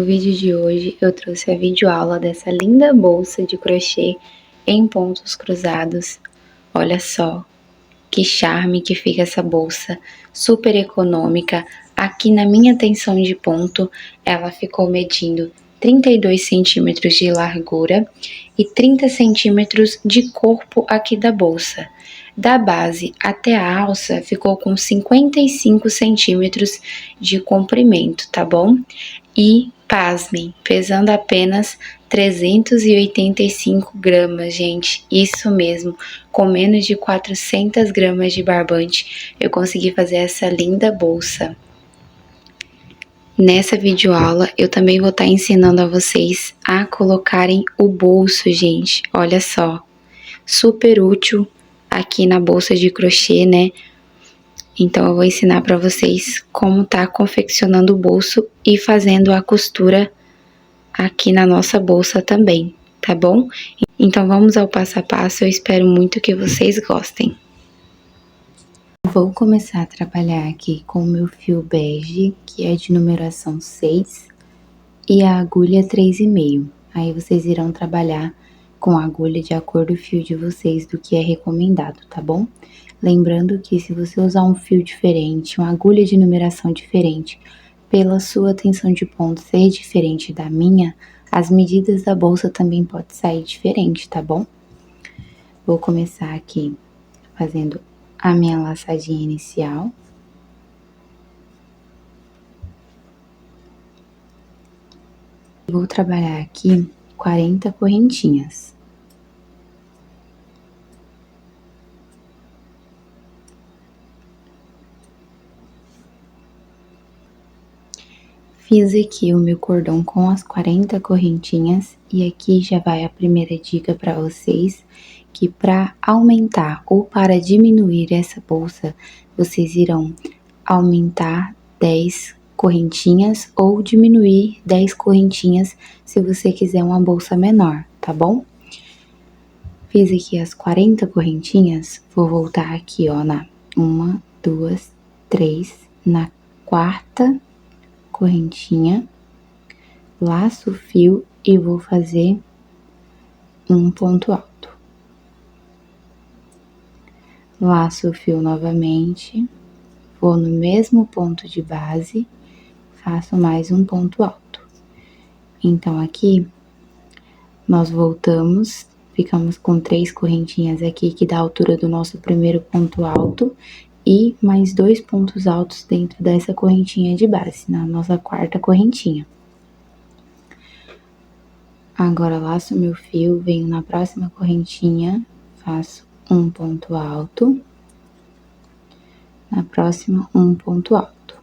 No vídeo de hoje eu trouxe a videoaula dessa linda bolsa de crochê em pontos cruzados. Olha só que charme que fica essa bolsa, super econômica. Aqui na minha tensão de ponto, ela ficou medindo 32 centímetros de largura e 30 centímetros de corpo aqui da bolsa. Da base até a alça ficou com 55 centímetros de comprimento, tá bom? E, pasmem, pesando apenas 385 gramas, gente, isso mesmo, com menos de 400 gramas de barbante, eu consegui fazer essa linda bolsa. Nessa videoaula, eu também vou estar ensinando a vocês a colocarem o bolso, gente, olha só, super útil aqui na bolsa de crochê, né? Então, eu vou ensinar para vocês como tá confeccionando o bolso e fazendo a costura aqui na nossa bolsa também, tá bom? Então vamos ao passo a passo, eu espero muito que vocês gostem. Vou começar a trabalhar aqui com o meu fio bege, que é de numeração 6, e a agulha 3,5. Aí vocês irão trabalhar com a agulha de acordo com o fio de vocês, do que é recomendado, tá bom? Lembrando que se você usar um fio diferente, uma agulha de numeração diferente, pela sua tensão de ponto ser diferente da minha, as medidas da bolsa também podem sair diferente, tá bom? Vou começar aqui fazendo a minha laçadinha inicial. Vou trabalhar aqui 40 correntinhas. Fiz aqui o meu cordão com as 40 correntinhas e aqui já vai a primeira dica para vocês, que para aumentar ou para diminuir essa bolsa, vocês irão aumentar 10 correntinhas ou diminuir 10 correntinhas se você quiser uma bolsa menor, tá bom? Fiz aqui as 40 correntinhas, vou voltar aqui, ó, na 1, 2, 3, na quarta correntinha, laço o fio e vou fazer um ponto alto. Laço o fio novamente, vou no mesmo ponto de base, faço mais um ponto alto. Então, aqui, nós voltamos, ficamos com 3 correntinhas aqui, que dá a altura do nosso primeiro ponto alto, e mais 2 pontos altos dentro dessa correntinha de base, na nossa quarta correntinha. Agora, laço meu fio, venho na próxima correntinha, faço um ponto alto, na próxima um ponto alto.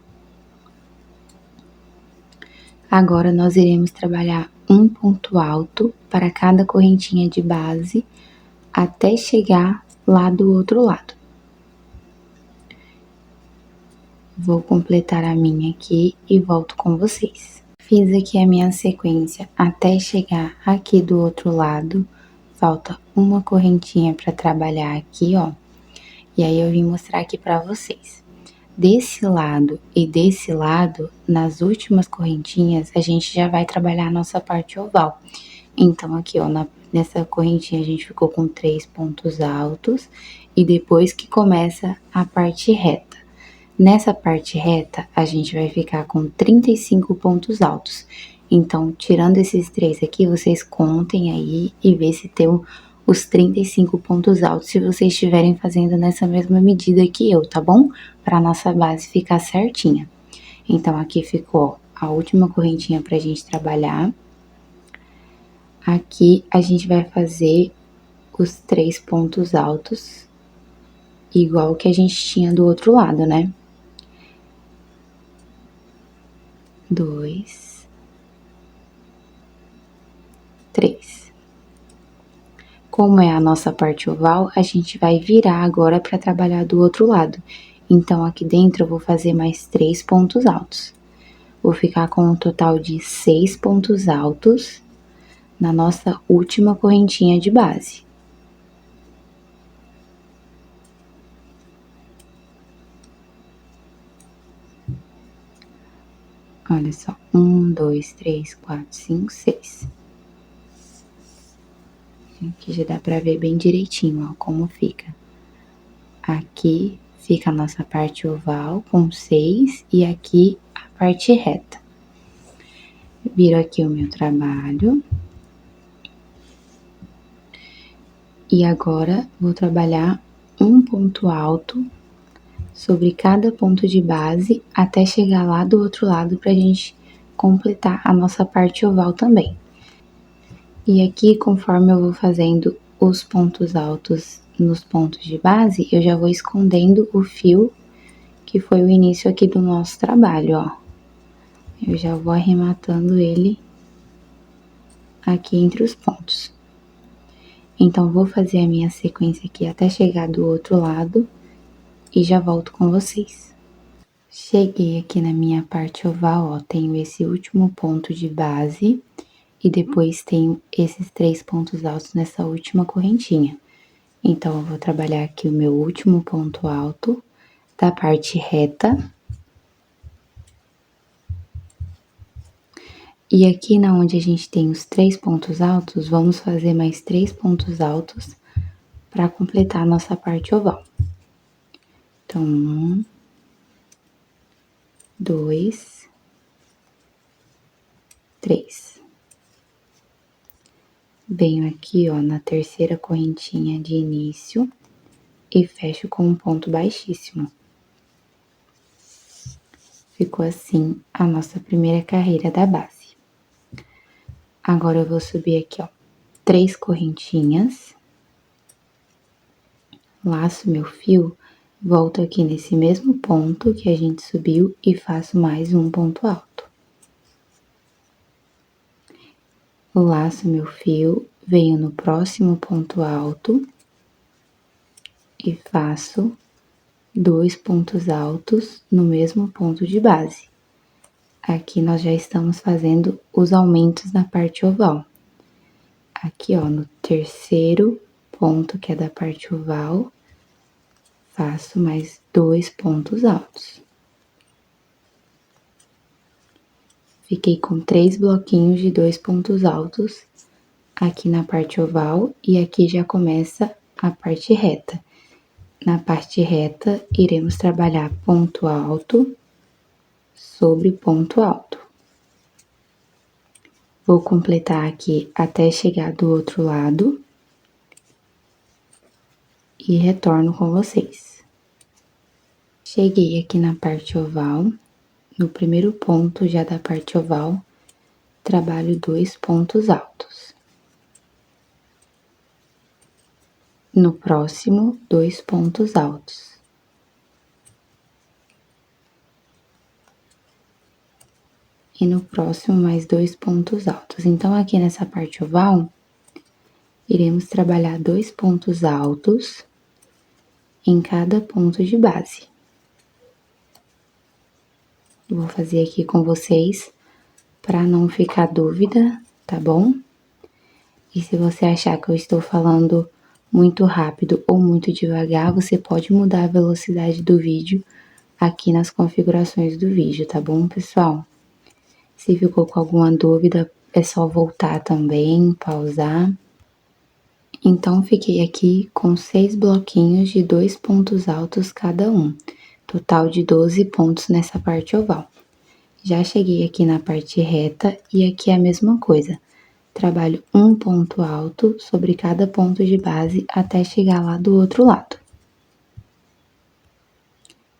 Agora, nós iremos trabalhar um ponto alto para cada correntinha de base, até chegar lá do outro lado. Vou completar a minha aqui e volto com vocês. Fiz aqui a minha sequência até chegar aqui do outro lado, falta uma correntinha para trabalhar aqui, ó. E aí, eu vim mostrar aqui pra vocês. Desse lado e desse lado, nas últimas correntinhas, a gente já vai trabalhar a nossa parte oval. Então, aqui, ó, nessa correntinha a gente ficou com 3 pontos altos e depois que começa a parte reta. Nessa parte reta, a gente vai ficar com 35 pontos altos. Então, tirando esses 3 aqui, vocês contem aí e vê se tem os 35 pontos altos, se vocês estiverem fazendo nessa mesma medida que eu, tá bom? Pra nossa base ficar certinha. Então, aqui ficou a última correntinha pra gente trabalhar. Aqui, a gente vai fazer os 3 pontos altos, igual que a gente tinha do outro lado, né? 2, 3. Como é a nossa parte oval, a gente vai virar agora para trabalhar do outro lado. Então, aqui dentro eu vou fazer mais 3 pontos altos. Vou ficar com um total de 6 pontos altos na nossa última correntinha de base. Olha só, 1, 2, 3, 4, 5, 6. Aqui já dá pra ver bem direitinho, ó, como fica. Aqui fica a nossa parte oval com 6 e aqui a parte reta. Viro aqui o meu trabalho. E agora vou trabalhar um ponto alto sobre cada ponto de base até chegar lá do outro lado pra gente completar a nossa parte oval também. E aqui, conforme eu vou fazendo os pontos altos nos pontos de base, eu já vou escondendo o fio que foi o início aqui do nosso trabalho, ó. Eu já vou arrematando ele aqui entre os pontos. Então, vou fazer a minha sequência aqui até chegar do outro lado e já volto com vocês. Cheguei aqui na minha parte oval, ó, tenho esse último ponto de base e depois tenho esses 3 pontos altos nessa última correntinha. Então, eu vou trabalhar aqui o meu último ponto alto da parte reta. E aqui na onde a gente tem os 3 pontos altos, vamos fazer mais 3 pontos altos para completar a nossa parte oval. Então, 1, 2, 3. Venho aqui, ó, na terceira correntinha de início e fecho com um ponto baixíssimo. Ficou assim a nossa primeira carreira da base. Agora, eu vou subir aqui, ó, 3 correntinhas, laço meu fio, volto aqui nesse mesmo ponto que a gente subiu e faço mais um ponto alto. Laço meu fio, venho no próximo ponto alto e faço 2 pontos altos no mesmo ponto de base. Aqui nós já estamos fazendo os aumentos na parte oval. Aqui, ó, no terceiro ponto, que é da parte oval, faço mais 2 pontos altos. Fiquei com 3 bloquinhos de 2 pontos altos aqui na parte oval e aqui já começa a parte reta. Na parte reta, iremos trabalhar ponto alto sobre ponto alto. Vou completar aqui até chegar do outro lado e retorno com vocês. Cheguei aqui na parte oval, no primeiro ponto já da parte oval, trabalho 2 pontos altos. No próximo, 2 pontos altos. E no próximo, mais 2 pontos altos. Então, aqui nessa parte oval, iremos trabalhar 2 pontos altos em cada ponto de base. Vou fazer aqui com vocês para não ficar dúvida, tá bom? E se você achar que eu estou falando muito rápido ou muito devagar, você pode mudar a velocidade do vídeo aqui nas configurações do vídeo, tá bom, pessoal? Se ficou com alguma dúvida, é só voltar também, pausar. Então, fiquei aqui com 6 bloquinhos de 2 pontos altos cada um, total de 12 pontos nessa parte oval. Já cheguei aqui na parte reta e aqui é a mesma coisa. Trabalho um ponto alto sobre cada ponto de base até chegar lá do outro lado.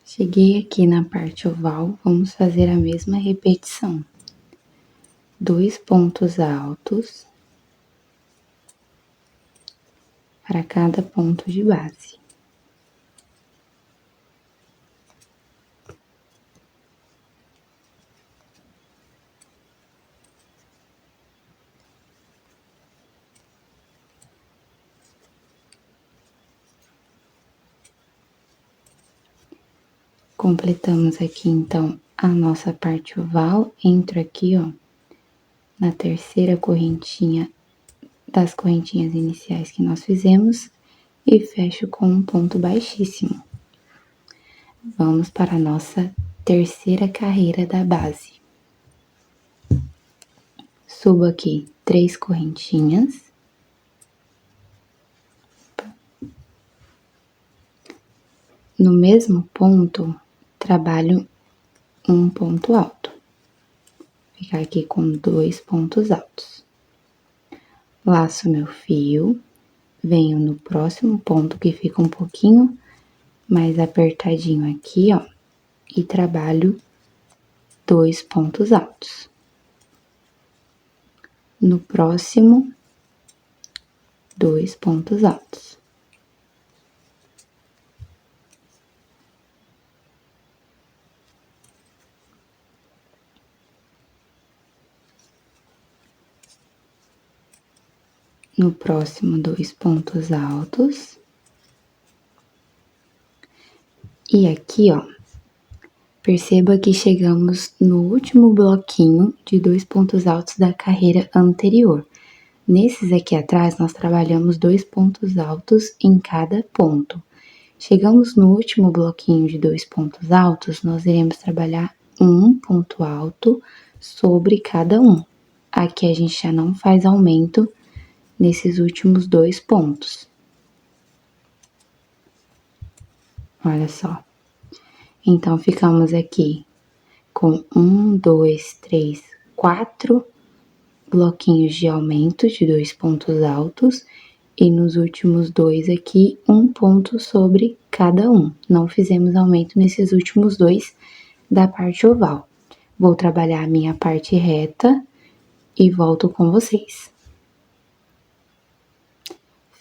Cheguei aqui na parte oval, vamos fazer a mesma repetição. 2 pontos altos para cada ponto de base. Completamos aqui, então, a nossa parte oval. Entro aqui, ó, na terceira correntinha das correntinhas iniciais que nós fizemos e fecho com um ponto baixíssimo. Vamos para a nossa terceira carreira da base. Subo aqui 3 correntinhas. No mesmo ponto, trabalho um ponto alto. Ficar aqui com 2 pontos altos. Laço meu fio, venho no próximo ponto que fica um pouquinho mais apertadinho aqui, ó, e trabalho 2 pontos altos. No próximo, 2 pontos altos. No próximo, 2 pontos altos. E aqui, ó, perceba que chegamos no último bloquinho de 2 pontos altos da carreira anterior. Nesses aqui atrás, nós trabalhamos 2 pontos altos em cada ponto. Chegamos no último bloquinho de 2 pontos altos, nós iremos trabalhar um ponto alto sobre cada um. Aqui a gente já não faz aumento nesses últimos 2 pontos. Olha só. Então, ficamos aqui com 1, 2, 3, 4 bloquinhos de aumento de 2 pontos altos. E nos últimos 2 aqui, um ponto sobre cada um. Não fizemos aumento nesses últimos 2 da parte oval. Vou trabalhar a minha parte reta e volto com vocês.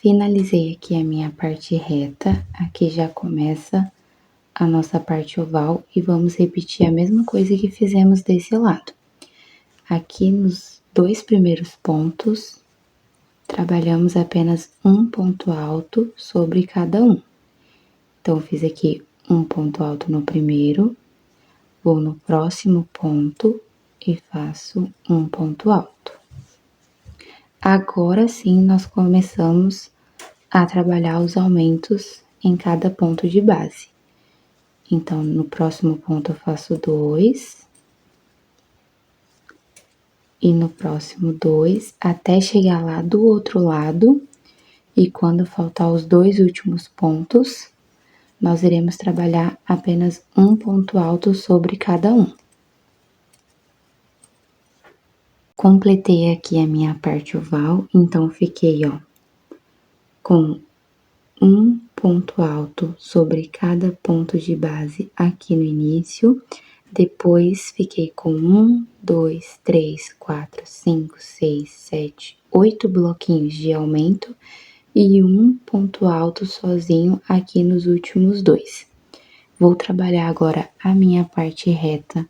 Finalizei aqui a minha parte reta, aqui já começa a nossa parte oval e vamos repetir a mesma coisa que fizemos desse lado. Aqui nos 2 primeiros pontos, trabalhamos apenas um ponto alto sobre cada um. Então, fiz aqui um ponto alto no primeiro, vou no próximo ponto e faço um ponto alto. Agora sim, nós começamos a trabalhar os aumentos em cada ponto de base. Então, no próximo ponto eu faço 2. E no próximo 2, até chegar lá do outro lado. E quando faltar os 2 últimos pontos, nós iremos trabalhar apenas um ponto alto sobre cada um. Completei aqui a minha parte oval, então fiquei, ó, com um ponto alto sobre cada ponto de base aqui no início. Depois, fiquei com 1, 2, 3, 4, 5, 6, 7, 8 bloquinhos de aumento e um ponto alto sozinho aqui nos últimos 2. Vou trabalhar agora a minha parte reta,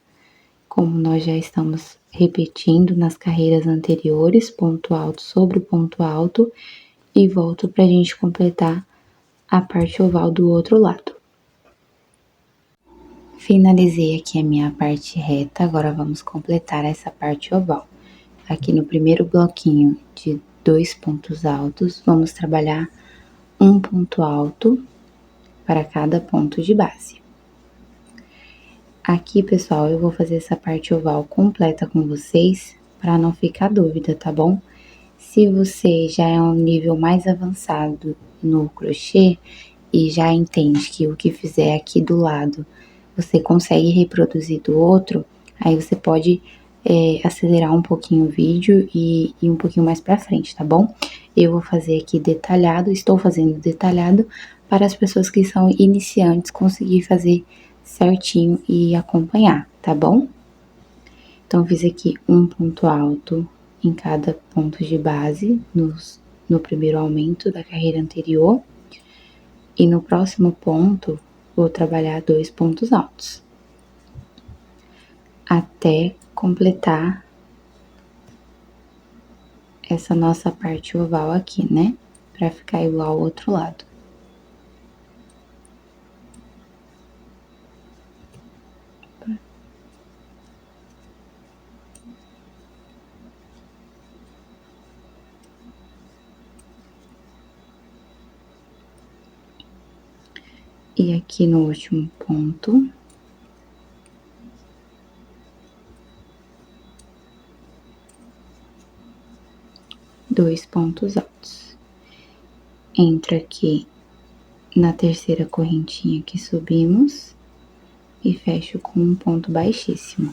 como nós já estamos repetindo nas carreiras anteriores, ponto alto sobre ponto alto, e volto pra gente completar a parte oval do outro lado. Finalizei aqui a minha parte reta, agora vamos completar essa parte oval. Aqui no primeiro bloquinho de 2 pontos altos, vamos trabalhar um ponto alto para cada ponto de base. Aqui, pessoal, eu vou fazer essa parte oval completa com vocês, para não ficar dúvida, tá bom? Se você já é um nível mais avançado no crochê e já entende que o que fizer aqui do lado você consegue reproduzir do outro, aí você pode acelerar um pouquinho o vídeo e ir um pouquinho mais pra frente, tá bom? Eu vou fazer aqui detalhado, estou fazendo detalhado para as pessoas que são iniciantes conseguir fazer certinho e acompanhar, tá bom? Então, fiz aqui um ponto alto em cada ponto de base no primeiro aumento da carreira anterior. E no próximo ponto, vou trabalhar 2 pontos altos. Até completar essa nossa parte oval aqui, né? Pra ficar igual ao outro lado. E aqui no último ponto, 2 pontos altos. Entro aqui na terceira correntinha que subimos e fecho com um ponto baixíssimo.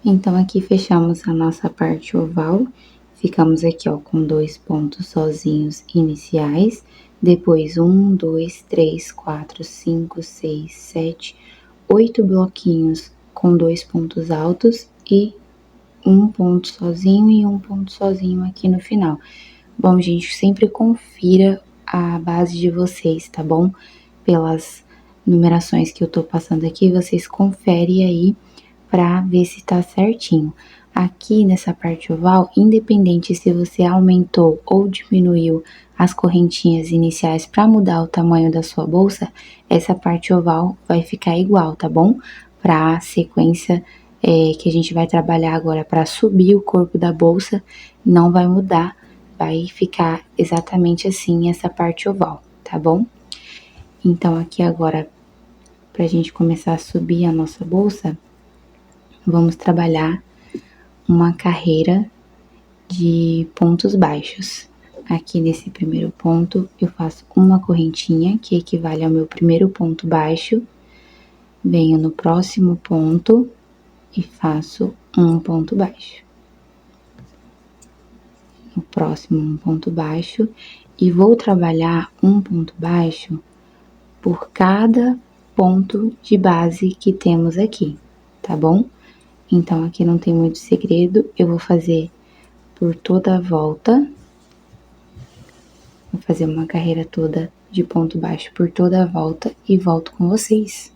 Então, aqui fechamos a nossa parte oval, ficamos aqui, ó, com 2 pontos sozinhos iniciais, depois 1, 2, 3, 4, 5, 6, 7, 8 bloquinhos com 2 pontos altos e um ponto sozinho e um ponto sozinho aqui no final. Bom, gente, sempre confira a base de vocês, tá bom? Pelas numerações que eu tô passando aqui, vocês conferem aí pra ver se tá certinho. Aqui nessa parte oval, independente se você aumentou ou diminuiu as correntinhas iniciais para mudar o tamanho da sua bolsa, essa parte oval vai ficar igual, tá bom? Pra sequência que a gente vai trabalhar agora para subir o corpo da bolsa, não vai mudar, vai ficar exatamente assim essa parte oval, tá bom? Então, aqui agora, pra gente começar a subir a nossa bolsa, vamos trabalhar uma carreira de pontos baixos. Aqui nesse primeiro ponto, eu faço uma correntinha, que equivale ao meu primeiro ponto baixo. Venho no próximo ponto e faço um ponto baixo. No próximo, um ponto baixo. E vou trabalhar um ponto baixo por cada ponto de base que temos aqui, tá bom? Então, aqui não tem muito segredo, eu vou fazer por toda a volta. Vou fazer uma carreira toda de ponto baixo por toda a volta e volto com vocês.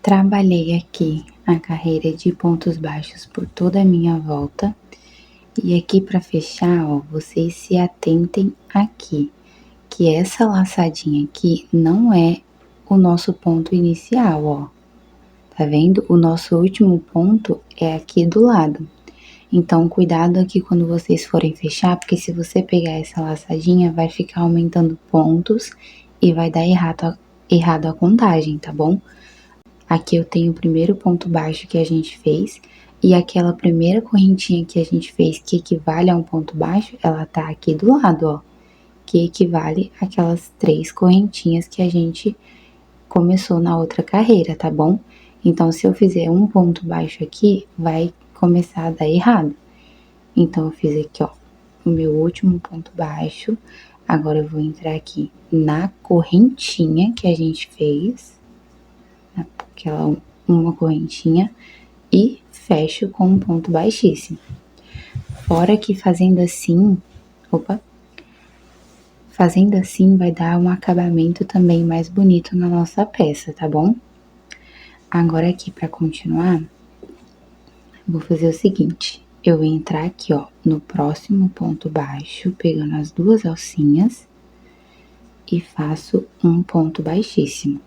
Trabalhei aqui a carreira de pontos baixos por toda a minha volta. E aqui pra fechar, ó, vocês se atentem aqui, que essa laçadinha aqui não é o nosso ponto inicial, ó. Tá vendo? O nosso último ponto é aqui do lado. Então, cuidado aqui quando vocês forem fechar, porque se você pegar essa laçadinha, vai ficar aumentando pontos e vai dar errado a contagem, tá bom? Aqui eu tenho o primeiro ponto baixo que a gente fez, e aquela primeira correntinha que a gente fez, que equivale a um ponto baixo, ela tá aqui do lado, ó. Que equivale àquelas 3 correntinhas que a gente começou na outra carreira, tá bom? Então, se eu fizer um ponto baixo aqui, vai começar a dar errado. Então, eu fiz aqui, ó, o meu último ponto baixo. Agora, eu vou entrar aqui na correntinha que a gente fez, aquela uma correntinha, e fecho com um ponto baixíssimo. Fora que fazendo assim, fazendo assim vai dar um acabamento também mais bonito na nossa peça, tá bom? Agora aqui, pra continuar, vou fazer o seguinte, eu vou entrar aqui, ó, no próximo ponto baixo, pegando as 2 alcinhas e faço um ponto baixíssimo.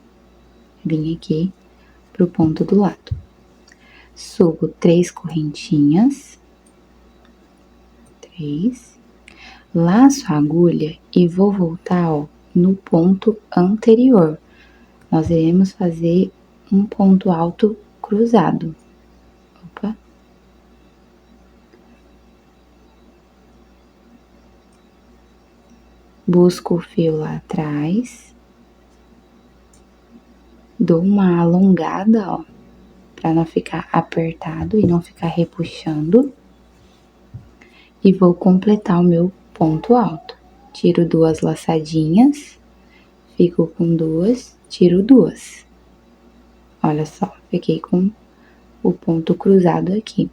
Vim aqui pro ponto do lado. Subo 3 correntinhas, 3, laço a agulha e vou voltar, ó, no ponto anterior. Nós iremos fazer um ponto alto cruzado. Opa. Busco o fio lá atrás. Dou uma alongada, ó, pra não ficar apertado e não ficar repuxando. E vou completar o meu ponto alto. Tiro 2 laçadinhas, fico com 2, tiro 2. Olha só, fiquei com o ponto cruzado aqui.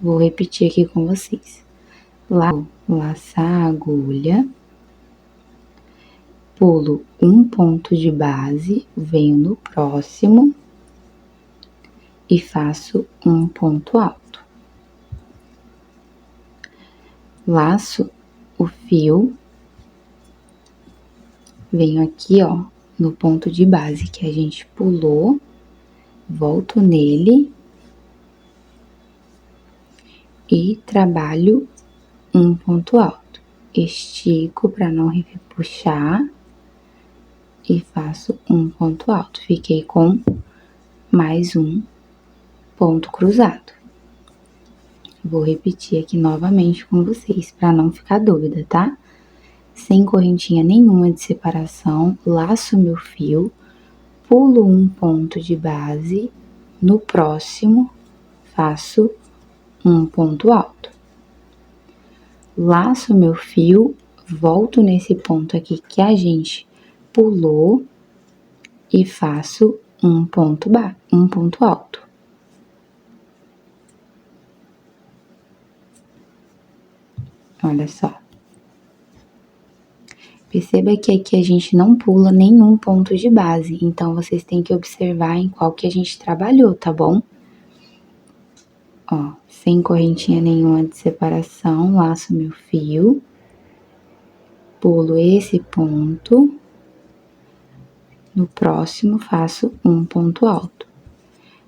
Vou repetir aqui com vocês. Laçar a agulha, pulo um ponto de base, venho no próximo e faço um ponto alto. Laço o fio, venho aqui, ó, no ponto de base que a gente pulou, volto nele e trabalho um ponto alto. Estico para não repuxar e faço um ponto alto. Fiquei com mais um ponto cruzado. Vou repetir aqui novamente com vocês, para não ficar dúvida, tá? Sem correntinha nenhuma de separação, laço meu fio, pulo um ponto de base, no próximo faço um ponto alto. Laço meu fio, volto nesse ponto aqui que a gente pulou e faço um ponto alto. Olha só. Perceba que aqui a gente não pula nenhum ponto de base, então vocês têm que observar em qual que a gente trabalhou, tá bom? Ó, sem correntinha nenhuma de separação, laço meu fio, pulo esse ponto, no próximo faço um ponto alto.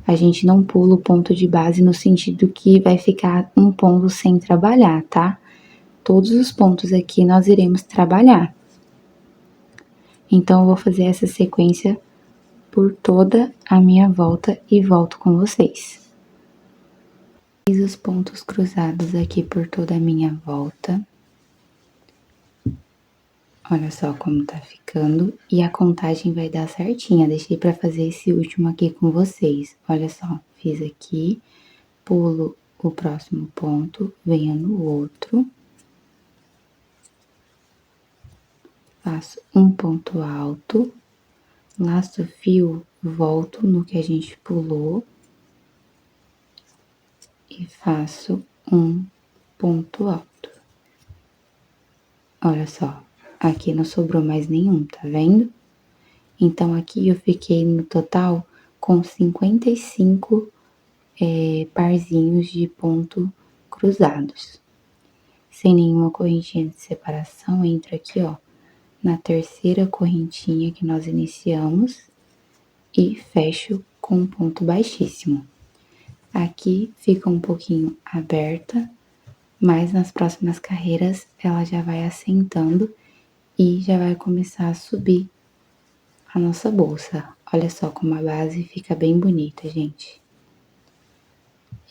A gente não pula o ponto de base no sentido que vai ficar um ponto sem trabalhar, tá? Todos os pontos aqui nós iremos trabalhar. Então, eu vou fazer essa sequência por toda a minha volta e volto com vocês. Fiz os pontos cruzados aqui por toda a minha volta. Olha só como tá ficando. E a contagem vai dar certinha. Deixei pra fazer esse último aqui com vocês. Olha só, fiz aqui, pulo o próximo ponto, venho no outro. Faço um ponto alto, laço o fio, volto no que a gente pulou e faço um ponto alto. Olha só, aqui não sobrou mais nenhum, tá vendo? Então, aqui eu fiquei no total com 55 parzinhos de ponto cruzados. Sem nenhuma correntinha de separação, entro aqui, ó, na terceira correntinha que nós iniciamos e fecho com um ponto baixíssimo. Aqui fica um pouquinho aberta, mas nas próximas carreiras ela já vai assentando e já vai começar a subir a nossa bolsa. Olha só como a base fica bem bonita, gente.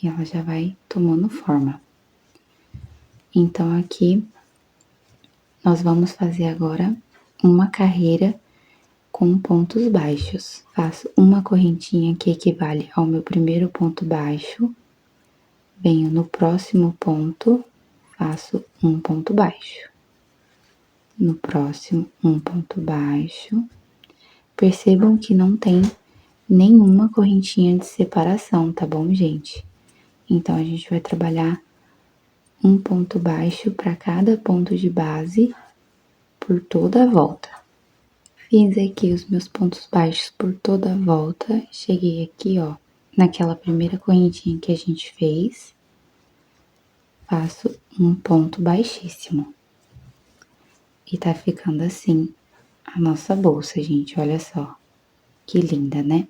E ela já vai tomando forma. Então, aqui, nós vamos fazer agora uma carreira com pontos baixos. Faço uma correntinha que equivale ao meu primeiro ponto baixo, venho no próximo ponto, faço um ponto baixo. No próximo, um ponto baixo. Percebam que não tem nenhuma correntinha de separação, tá bom, gente? Então, a gente vai trabalhar um ponto baixo para cada ponto de base por toda a volta. Fiz aqui os meus pontos baixos por toda a volta, cheguei aqui, ó, naquela primeira correntinha que a gente fez, faço um ponto baixíssimo. E tá ficando assim a nossa bolsa, gente, olha só, que linda, né?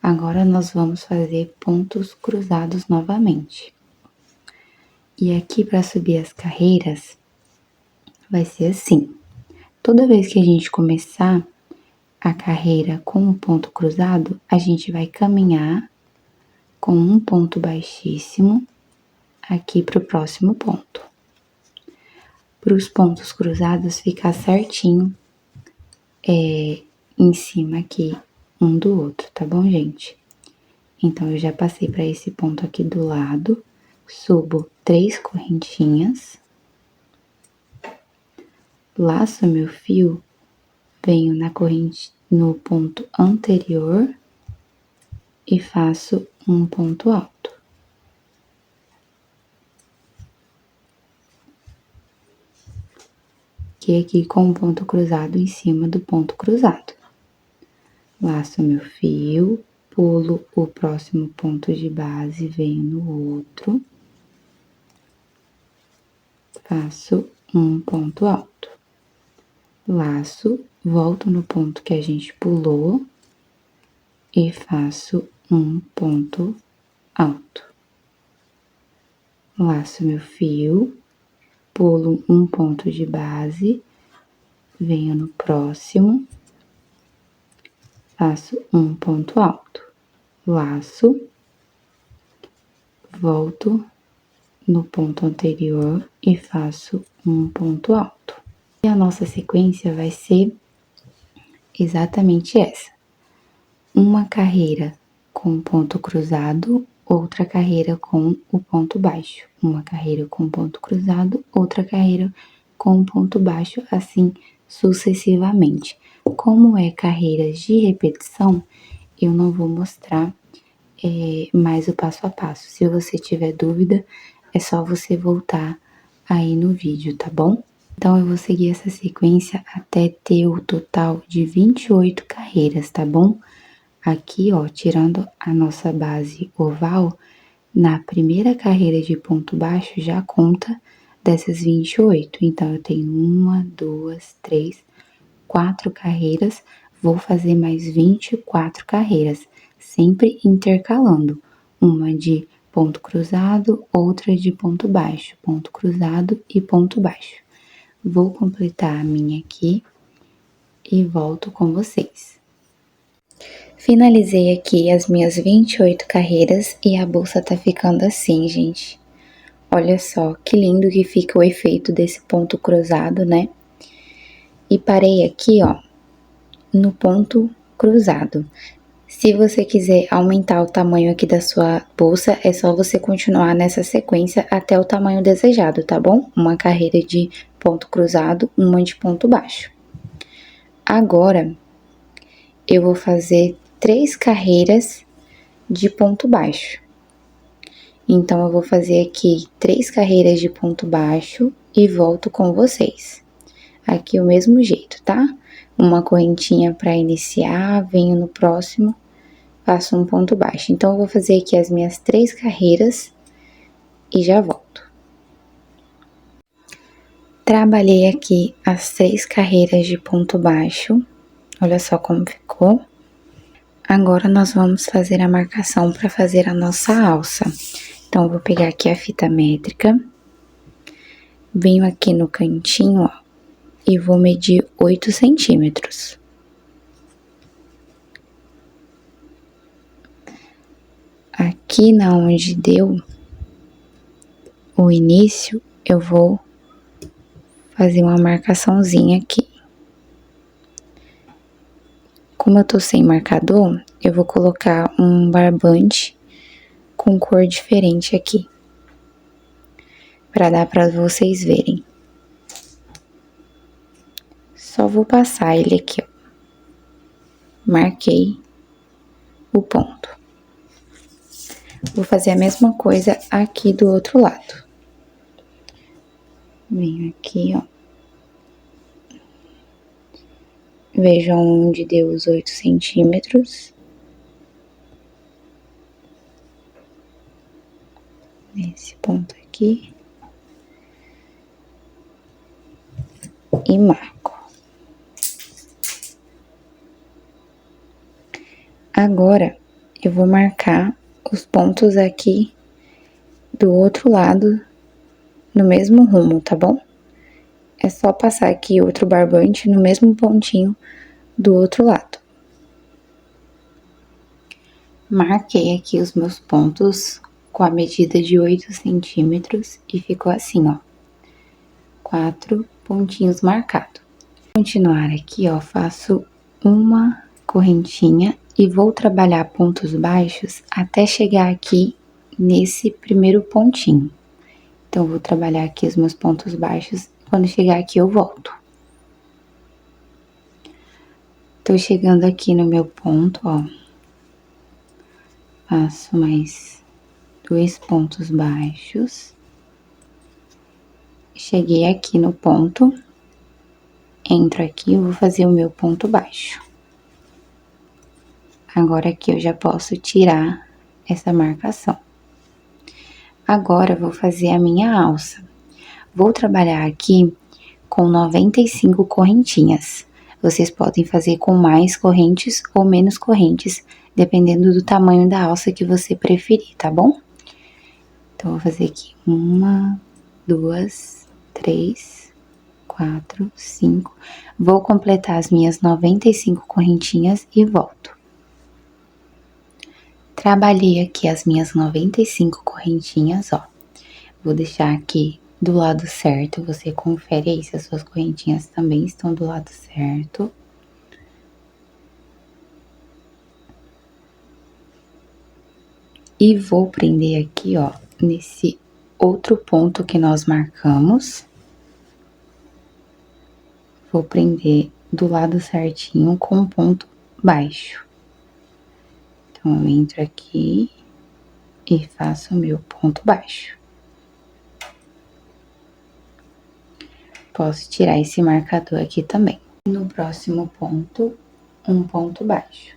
Agora, nós vamos fazer pontos cruzados novamente. E aqui, para subir as carreiras, vai ser assim. Toda vez que a gente começar a carreira com um ponto cruzado, a gente vai caminhar com um ponto baixíssimo aqui para o próximo ponto. Para os pontos cruzados ficar certinho em cima aqui um do outro, tá bom, gente? Então, eu já passei para esse ponto aqui do lado, subo 3 correntinhas, laço meu fio, venho na corrente no ponto anterior e faço um ponto alto. Que aqui com um ponto cruzado em cima do ponto cruzado. Laço meu fio, pulo o próximo ponto de base, venho no outro, faço um ponto alto. Laço, volto no ponto que a gente pulou e faço um ponto alto. Laço meu fio, pulo um ponto de base, venho no próximo, faço um ponto alto. Laço, volto no ponto anterior e faço um ponto alto. E a nossa sequência vai ser exatamente essa. Uma carreira com ponto cruzado, outra carreira com o ponto baixo. Uma carreira com ponto cruzado, outra carreira com ponto baixo, assim sucessivamente. Como é carreiras de repetição, eu não vou mostrar mais o passo a passo. Se você tiver dúvida, é só você voltar aí no vídeo, tá bom? Então, eu vou seguir essa sequência até ter o total de 28 carreiras, tá bom? Aqui, ó, tirando a nossa base oval, na primeira carreira de ponto baixo já conta dessas 28. Então, eu tenho 1, 2, 3, 4 carreiras, vou fazer mais 24 carreiras, sempre intercalando. Uma de ponto cruzado, outra de ponto baixo, ponto cruzado e ponto baixo. Vou completar a minha aqui e volto com vocês. Finalizei aqui as minhas 28 carreiras e a bolsa tá ficando assim, gente. Olha só que lindo que fica o efeito desse ponto cruzado, né? E parei aqui, ó, no ponto cruzado. Se você quiser aumentar o tamanho aqui da sua bolsa, é só você continuar nessa sequência até o tamanho desejado, tá bom? Uma carreira de ponto cruzado, uma de ponto baixo. Agora, eu vou fazer 3 carreiras de ponto baixo. Então, eu vou fazer aqui 3 carreiras de ponto baixo e volto com vocês. Aqui o mesmo jeito, tá? Uma correntinha para iniciar, venho no próximo, faço um ponto baixo. Então, eu vou fazer aqui as minhas 3 carreiras e já volto. Trabalhei aqui as 3 carreiras de ponto baixo, olha só como ficou. Agora, nós vamos fazer a marcação para fazer a nossa alça. Então, eu vou pegar aqui a fita métrica, venho aqui no cantinho, ó, e vou medir 8 centímetros. Aqui na onde deu o início, eu vou fazer uma marcaçãozinha aqui. Como eu tô sem marcador, eu vou colocar um barbante com cor diferente aqui, para dar para vocês verem. Só vou passar ele aqui, ó. Marquei o ponto. Vou fazer a mesma coisa aqui do outro lado. Venho aqui, ó. Vejo onde deu os 8 centímetros. Nesse ponto aqui. E marco. Agora, eu vou marcar os pontos aqui do outro lado, no mesmo rumo, tá bom? É só passar aqui outro barbante no mesmo pontinho do outro lado. Marquei aqui os meus pontos com a medida de 8 centímetros e ficou assim, ó. 4 pontinhos marcados. Vou continuar aqui, ó, faço uma correntinha e vou trabalhar pontos baixos até chegar aqui nesse primeiro pontinho. Então, vou trabalhar aqui os meus pontos baixos, quando chegar aqui eu volto. Tô chegando aqui no meu ponto, ó. Faço mais 2 pontos baixos. Cheguei aqui no ponto, entro aqui, eu vou fazer o meu ponto baixo. Agora aqui eu já posso tirar essa marcação. Agora, eu vou fazer a minha alça. Vou trabalhar aqui com 95 correntinhas. Vocês podem fazer com mais correntes ou menos correntes, dependendo do tamanho da alça que você preferir, tá bom? Então, vou fazer aqui 1, 2, 3, 4, 5. Vou completar as minhas 95 correntinhas e volto. Trabalhei aqui as minhas 95 correntinhas, ó. Vou deixar aqui do lado certo, você confere aí se as suas correntinhas também estão do lado certo. E vou prender aqui, ó, nesse outro ponto que nós marcamos. Vou prender do lado certinho com um ponto baixo. Então, eu entro aqui e faço o meu ponto baixo. Posso tirar esse marcador aqui também. No próximo ponto, um ponto baixo.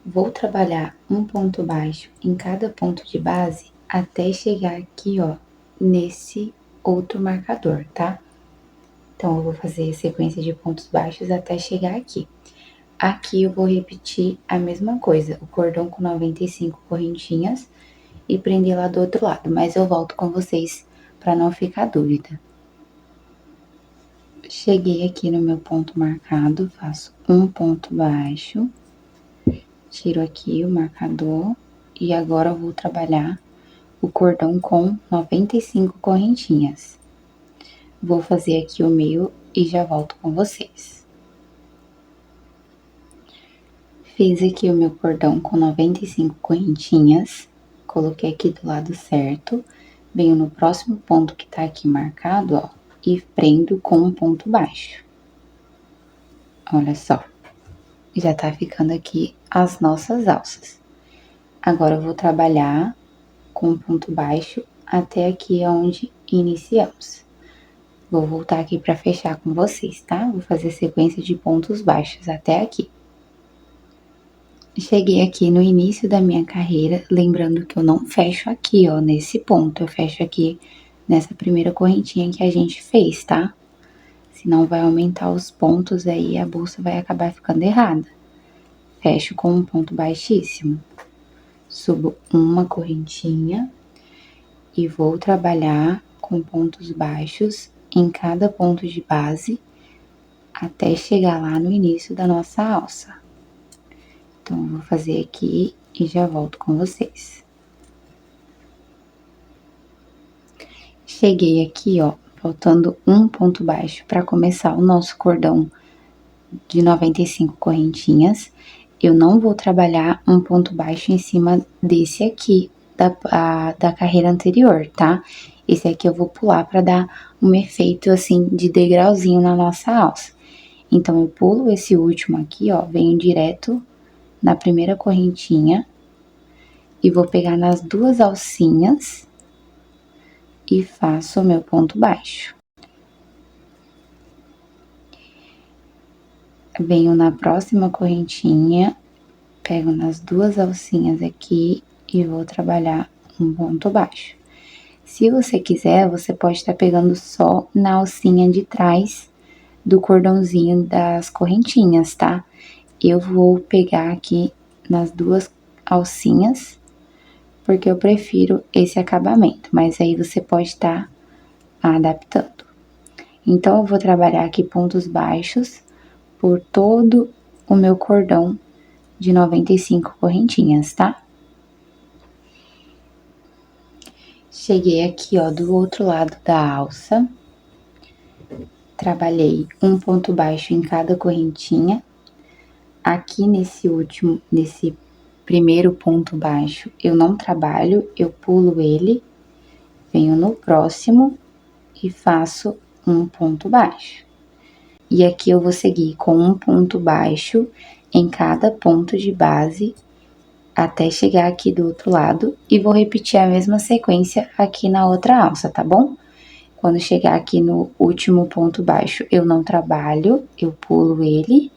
Vou trabalhar um ponto baixo em cada ponto de base até chegar aqui, ó, nesse outro marcador, tá? Então, eu vou fazer sequência de pontos baixos até chegar aqui. Aqui eu vou repetir a mesma coisa, o cordão com 95 correntinhas e prender lá do outro lado, mas eu volto com vocês para não ficar dúvida. Cheguei aqui no meu ponto marcado, faço um ponto baixo, tiro aqui o marcador e agora eu vou trabalhar o cordão com 95 correntinhas. Vou fazer aqui o meio e já volto com vocês. Fiz aqui o meu cordão com 95 correntinhas, coloquei aqui do lado certo, venho no próximo ponto que tá aqui marcado, ó, e prendo com um ponto baixo. Olha só, já tá ficando aqui as nossas alças. Agora eu vou trabalhar com um ponto baixo até aqui onde iniciamos. Vou voltar aqui pra fechar com vocês, tá? Vou fazer sequência de pontos baixos até aqui. Cheguei aqui no início da minha carreira, lembrando que eu não fecho aqui, ó, nesse ponto. Eu fecho aqui nessa primeira correntinha que a gente fez, tá? Senão vai aumentar os pontos aí e a bolsa vai acabar ficando errada. Fecho com um ponto baixíssimo. Subo uma correntinha e vou trabalhar com pontos baixos em cada ponto de base até chegar lá no início da nossa alça. Então, eu vou fazer aqui e já volto com vocês. Cheguei aqui, ó, faltando um ponto baixo para começar o nosso cordão de 95 correntinhas. Eu não vou trabalhar um ponto baixo em cima desse aqui, da carreira anterior, tá? Esse aqui eu vou pular para dar um efeito, assim, de degrauzinho na nossa alça. Então, eu pulo esse último aqui, ó, venho direto na primeira correntinha e vou pegar nas duas alcinhas e faço o meu ponto baixo. Venho na próxima correntinha, pego nas duas alcinhas aqui e vou trabalhar um ponto baixo. Se você quiser, você pode estar pegando só na alcinha de trás do cordãozinho das correntinhas, tá? Eu vou pegar aqui nas duas alcinhas, porque eu prefiro esse acabamento, mas aí você pode estar adaptando. Então, eu vou trabalhar aqui pontos baixos por todo o meu cordão de 95 correntinhas, tá? Cheguei aqui, ó, do outro lado da alça, trabalhei um ponto baixo em cada correntinha. Aqui nesse primeiro ponto baixo, eu não trabalho, eu pulo ele, venho no próximo e faço um ponto baixo. E aqui eu vou seguir com um ponto baixo em cada ponto de base até chegar aqui do outro lado e vou repetir a mesma sequência aqui na outra alça, tá bom? Quando chegar aqui no último ponto baixo, eu não trabalho, eu pulo ele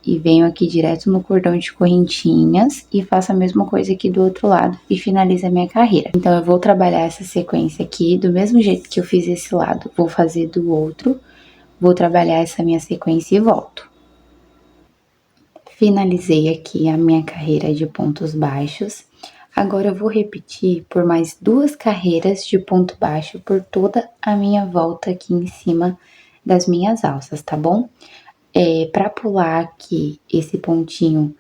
e venho aqui direto no cordão de correntinhas e faço a mesma coisa aqui do outro lado e finalizo a minha carreira. Então, eu vou trabalhar essa sequência aqui do mesmo jeito que eu fiz esse lado, vou fazer do outro, vou trabalhar essa minha sequência e volto. Finalizei aqui a minha carreira de pontos baixos. Agora eu vou repetir por mais 2 carreiras de ponto baixo por toda a minha volta aqui em cima das minhas alças, tá bom? Pra pular aqui esse pontinho,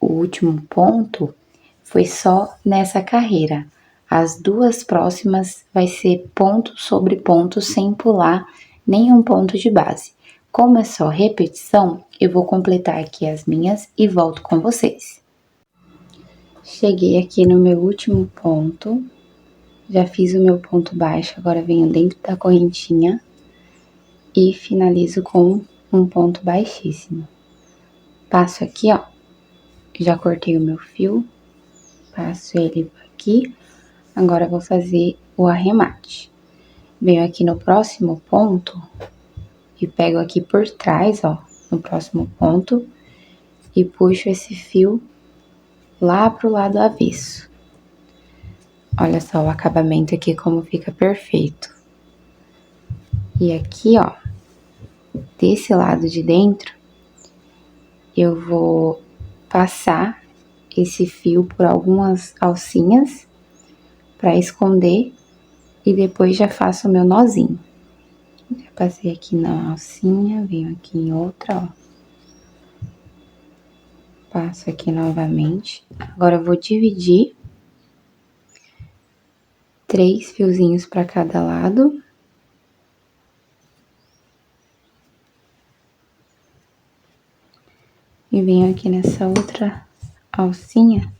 o último ponto, foi só nessa carreira. As duas próximas vai ser ponto sobre ponto sem pular nenhum ponto de base. Como é só repetição, eu vou completar aqui as minhas e volto com vocês. Cheguei aqui no meu último ponto, já fiz o meu ponto baixo, agora venho dentro da correntinha e finalizo com um ponto baixíssimo. Passo aqui, ó, já cortei o meu fio, passo ele aqui, agora vou fazer o arremate. Venho aqui no próximo ponto e pego aqui por trás, ó, no próximo ponto, e puxo esse fio lá pro lado avesso. Olha só o acabamento aqui como fica perfeito. E aqui, ó, desse lado de dentro, eu vou passar esse fio por algumas alcinhas para esconder e depois já faço o meu nozinho. Já passei aqui na alcinha, venho aqui em outra, ó. Passo aqui novamente. Agora eu vou dividir 3 fiozinhos para cada lado. E venho aqui nessa outra alcinha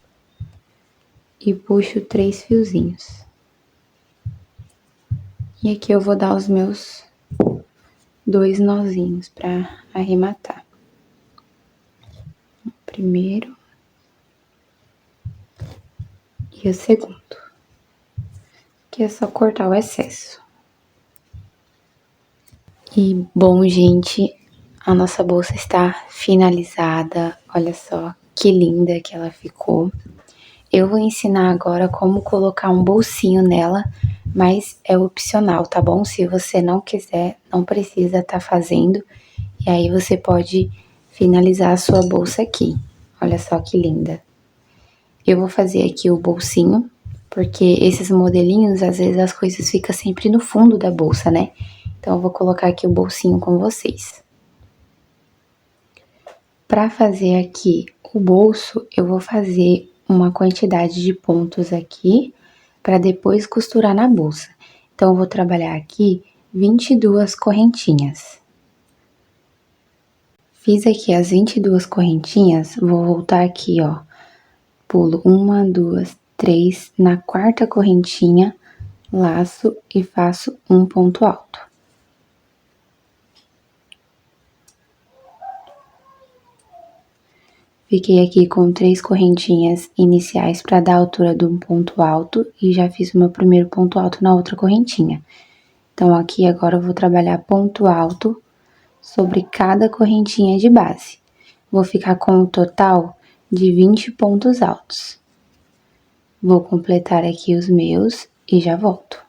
e puxo 3 fiozinhos. E aqui eu vou dar os meus 2 nozinhos para arrematar. O primeiro e o segundo. Aqui é só cortar o excesso. E, bom, gente, a nossa bolsa está finalizada. Olha só que linda que ela ficou. Eu vou ensinar agora como colocar um bolsinho nela, mas é opcional, tá bom? Se você não quiser, não precisa estar fazendo. E aí você pode finalizar a sua bolsa aqui. Olha só que linda. Eu vou fazer aqui o bolsinho, porque esses modelinhos, às vezes as coisas ficam sempre no fundo da bolsa, né? Então, eu vou colocar aqui o bolsinho com vocês. Para fazer aqui o bolso, eu vou fazer uma quantidade de pontos aqui, para depois costurar na bolsa. Então, eu vou trabalhar aqui 22 correntinhas. Fiz aqui as 22 correntinhas, vou voltar aqui, ó. Pulo 1, 2, 3, na quarta correntinha, laço e faço um ponto alto. Fiquei aqui com 3 correntinhas iniciais para dar a altura de um ponto alto e já fiz o meu primeiro ponto alto na outra correntinha. Então, aqui agora eu vou trabalhar ponto alto sobre cada correntinha de base. Vou ficar com um total de 20 pontos altos. Vou completar aqui os meus e já volto.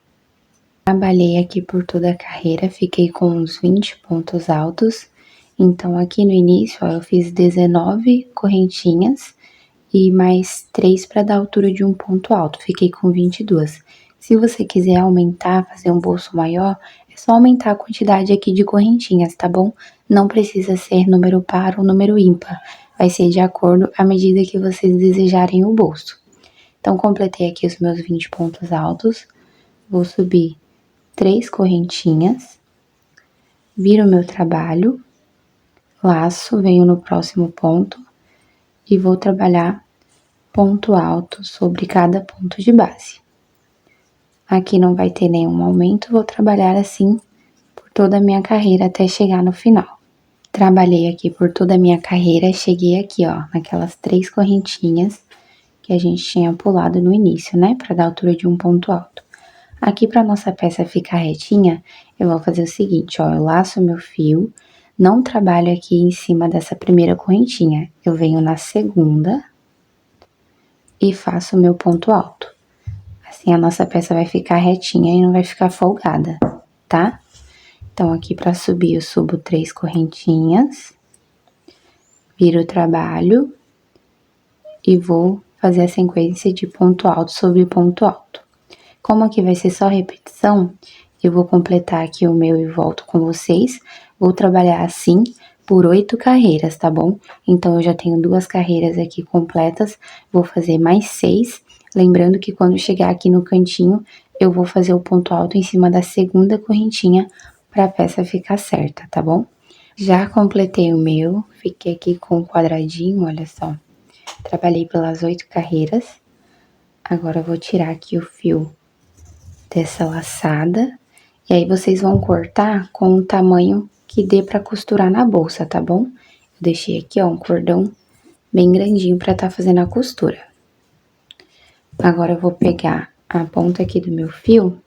Trabalhei aqui por toda a carreira, fiquei com uns 20 pontos altos. Então, aqui no início, ó, eu fiz 19 correntinhas e mais 3 para dar a altura de um ponto alto. Fiquei com 22. Se você quiser aumentar, fazer um bolso maior, é só aumentar a quantidade aqui de correntinhas, tá bom? Não precisa ser número par ou número ímpar. Vai ser de acordo à medida que vocês desejarem o bolso. Então, completei aqui os meus 20 pontos altos. Vou subir 3 correntinhas. Viro o meu trabalho. Laço, venho no próximo ponto e vou trabalhar ponto alto sobre cada ponto de base. Aqui não vai ter nenhum aumento, vou trabalhar assim por toda a minha carreira até chegar no final. Trabalhei aqui por toda a minha carreira, cheguei aqui, ó, naquelas 3 correntinhas que a gente tinha pulado no início, né, para dar a altura de um ponto alto. Aqui, para nossa peça ficar retinha, eu vou fazer o seguinte, ó, eu laço meu fio. Não trabalho aqui em cima dessa primeira correntinha, eu venho na segunda e faço o meu ponto alto. Assim a nossa peça vai ficar retinha e não vai ficar folgada, tá? Então, aqui para subir eu subo 3 correntinhas, viro o trabalho e vou fazer a sequência de ponto alto sobre ponto alto. Como aqui vai ser só repetição, eu vou completar aqui o meu e volto com vocês. Vou trabalhar assim por 8 carreiras, tá bom? Então, eu já tenho 2 carreiras aqui completas, vou fazer mais 6. Lembrando que quando chegar aqui no cantinho, eu vou fazer o ponto alto em cima da segunda correntinha para a peça ficar certa, tá bom? Já completei o meu, fiquei aqui com um quadradinho, olha só. Trabalhei pelas 8 carreiras. Agora eu vou tirar aqui o fio dessa laçada. E aí vocês vão cortar com o tamanho que dê pra costurar na bolsa, tá bom? Eu deixei aqui, ó, um cordão bem grandinho pra tá fazendo a costura. Agora eu vou pegar a ponta aqui do meu fio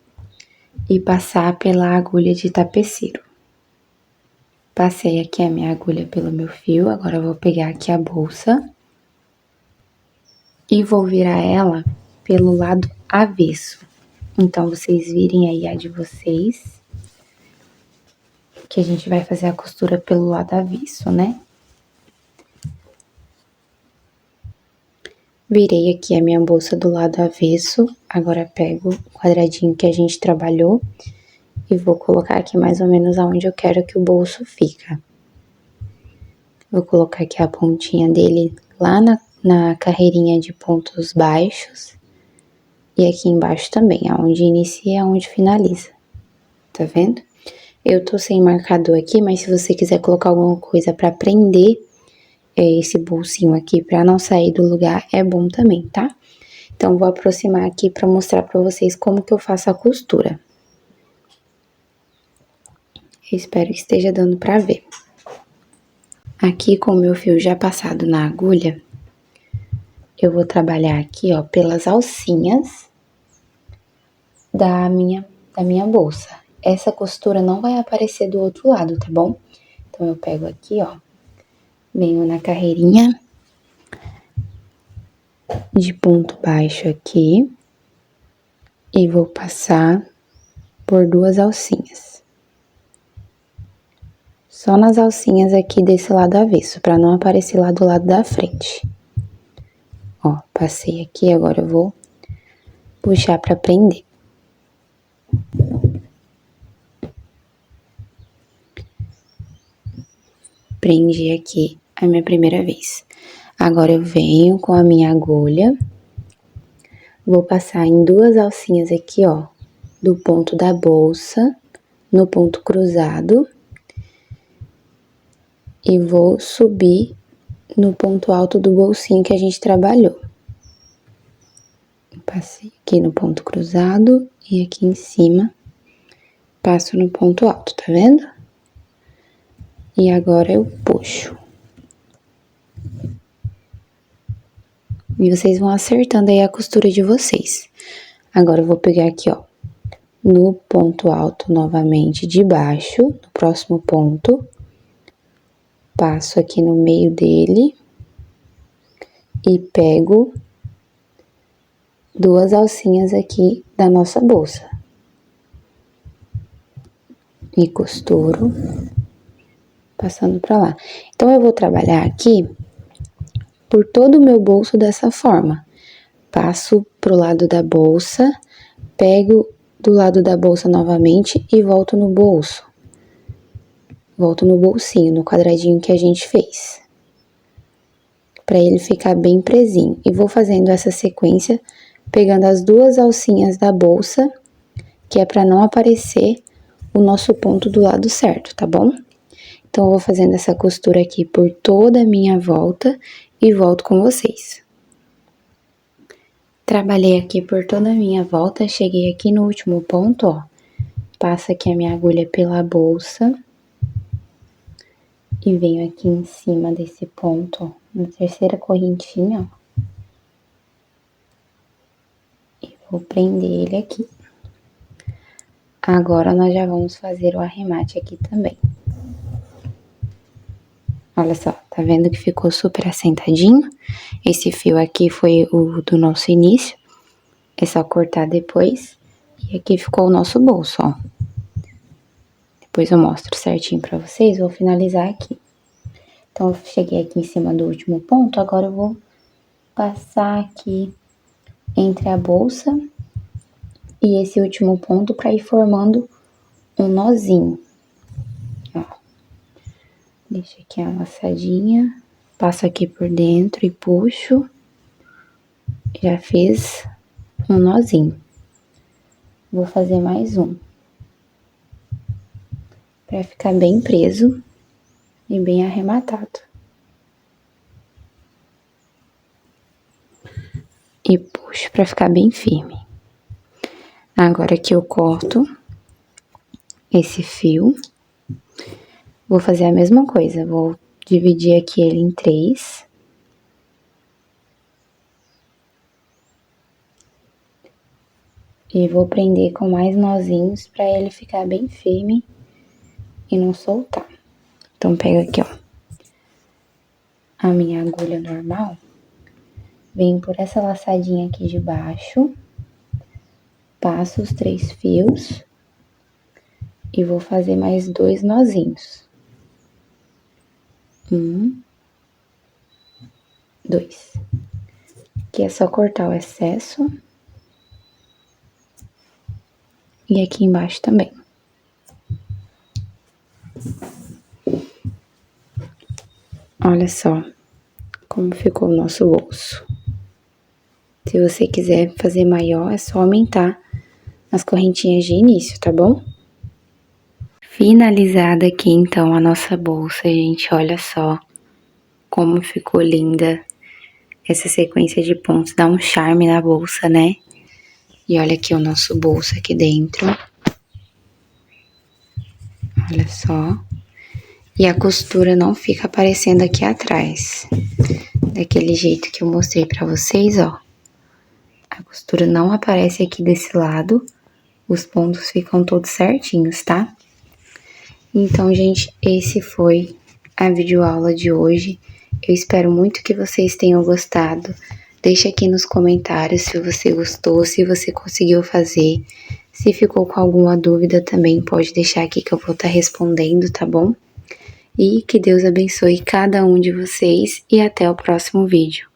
e passar pela agulha de tapeceiro. Passei aqui a minha agulha pelo meu fio, agora eu vou pegar aqui a bolsa e vou virar ela pelo lado avesso. Então, vocês virem aí a de vocês, que a gente vai fazer a costura pelo lado avesso, né? Virei aqui a minha bolsa do lado avesso, agora pego o quadradinho que a gente trabalhou e vou colocar aqui mais ou menos aonde eu quero que o bolso fica. Vou colocar aqui a pontinha dele lá na carreirinha de pontos baixos e aqui embaixo também, aonde inicia e aonde finaliza, tá vendo? Eu tô sem marcador aqui, mas se você quiser colocar alguma coisa pra prender esse bolsinho aqui pra não sair do lugar, é bom também, tá? Então, vou aproximar aqui pra mostrar pra vocês como que eu faço a costura. Eu espero que esteja dando pra ver. Aqui, com o meu fio já passado na agulha, eu vou trabalhar aqui, ó, pelas alcinhas da minha bolsa. Essa costura não vai aparecer do outro lado, tá bom? Então, eu pego aqui, ó, venho na carreirinha de ponto baixo aqui e vou passar por 2 alcinhas. Só nas alcinhas aqui desse lado avesso, pra não aparecer lá do lado da frente. Ó, passei aqui, agora eu vou puxar pra prender. Prendi aqui a minha primeira vez. Agora eu venho com a minha agulha, vou passar em 2 alcinhas aqui, ó, do ponto da bolsa, no ponto cruzado, e vou subir no ponto alto do bolsinho que a gente trabalhou. Passei aqui no ponto cruzado e aqui em cima passo no ponto alto, tá vendo? E agora eu puxo. E vocês vão acertando aí a costura de vocês. Agora eu vou pegar aqui, ó, no ponto alto novamente de baixo, no próximo ponto. Passo aqui no meio dele e pego 2 alcinhas aqui da nossa bolsa. E costuro, passando pra lá. Então, eu vou trabalhar aqui por todo o meu bolso dessa forma. Passo pro lado da bolsa, pego do lado da bolsa novamente e volto no bolso. Volto no bolsinho, no quadradinho que a gente fez. Pra ele ficar bem presinho. E vou fazendo essa sequência, pegando as 2 alcinhas da bolsa, que é pra não aparecer o nosso ponto do lado certo, tá bom? Então, eu vou fazendo essa costura aqui por toda a minha volta e volto com vocês. Trabalhei aqui por toda a minha volta, cheguei aqui no último ponto, ó. Passo aqui a minha agulha pela bolsa. E venho aqui em cima desse ponto, ó, na terceira correntinha, ó. E vou prender ele aqui. Agora, nós já vamos fazer o arremate aqui também. Olha só, tá vendo que ficou super assentadinho? Esse fio aqui foi o do nosso início. É só cortar depois. E aqui ficou o nosso bolso, ó. Depois eu mostro certinho pra vocês, vou finalizar aqui. Então, eu cheguei aqui em cima do último ponto, agora eu vou passar aqui entre a bolsa e esse último ponto pra ir formando um nozinho. Ó. Deixa aqui a laçadinha, passo aqui por dentro e puxo. Já fiz um nozinho. Vou fazer mais um. Pra ficar bem preso e bem arrematado. E puxo pra ficar bem firme. Agora que eu corto esse fio, vou fazer a mesma coisa. Vou dividir aqui ele em 3. E vou prender com mais nozinhos pra ele ficar bem firme e não soltar. Então, pego aqui, ó, a minha agulha normal, venho por essa laçadinha aqui de baixo, passo os 3 fios e vou fazer mais 2 nozinhos. 1, 2. Aqui é só cortar o excesso. E aqui embaixo também. Olha só como ficou o nosso bolso. Se você quiser fazer maior, é só aumentar as correntinhas de início, tá bom? Finalizada aqui, então, a nossa bolsa, gente. Olha só como ficou linda. Essa sequência de pontos dá um charme na bolsa, né? E olha aqui o nosso bolso aqui dentro. Olha só. E a costura não fica aparecendo aqui atrás. Daquele jeito que eu mostrei pra vocês, ó. A costura não aparece aqui desse lado. Os pontos ficam todos certinhos, tá? Então, gente, esse foi a videoaula de hoje. Eu espero muito que vocês tenham gostado. Deixa aqui nos comentários se você gostou, se você conseguiu fazer. Se ficou com alguma dúvida também, pode deixar aqui que eu vou estar respondendo, tá bom? E que Deus abençoe cada um de vocês e até o próximo vídeo.